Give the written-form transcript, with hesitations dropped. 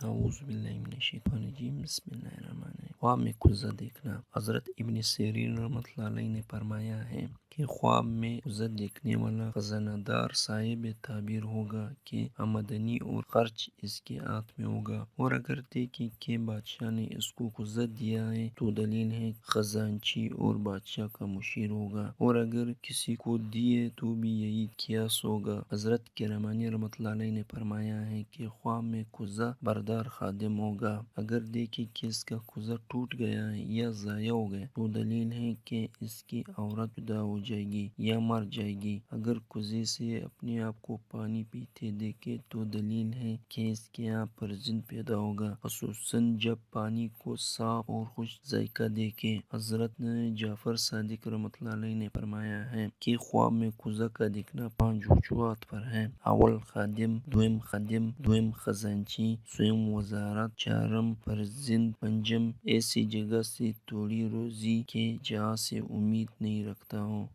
اعوذ باللہ من الشیطان الرجیم، بسم اللہ الرحمن الرحیم۔ خواب میں کوزہ دیکھنا۔ حضرت ابن سیرین رحمۃ اللہ علیہ نے فرمایا ہے کہ خواب میں کوزہ دیکھنے والا خزانہ دار صاحب تعبیر ہوگا کہ آمدنی اور خرچ اس کے ہاتھ میں ہوگا، اور اگر دیکھیں کہ بادشاہ نے اس کو کوزہ دیا ہے تو دلیل ہے خزانچی اور بادشاہ کا مشیر ہوگا، اور اگر کسی کو دیے تو بھی یہی قیاس ہوگا۔ حضرت کرمانی رحمۃ اللہ علیہ نے فرمایا ہے کہ خواب میں کوزہ بردار خادم ہوگا، اگر دیکھیں کہ اس کا کوزہ ٹوٹ گیا ہے یا ضائع ہو گیا تو دلیل ہے کہ اس کی عورت جدا ہو جائے گی یا مر جائے گی۔ اگر کوزے سے اپنے آپ کو پانی پیتے دیکھے تو دلیل ہے کہ اس کے یہاں پر جن پیدا ہوگا، خصوصاً جب پانی کو صاف اور خوش ذائقہ دیکھے۔ حضرت جعفر صادق رحمۃ اللہ علیہ نے فرمایا ہے کہ خواب میں کوزہ کا دیکھنا 5 وجوہات پر ہے: اول خادم، دویم خزانچی، سوم وزارت، چارم فرزند، پنجم ایسی جگہ سے توڑی روزی کہ جہاں سے امید نہیں رکھتا ہوں،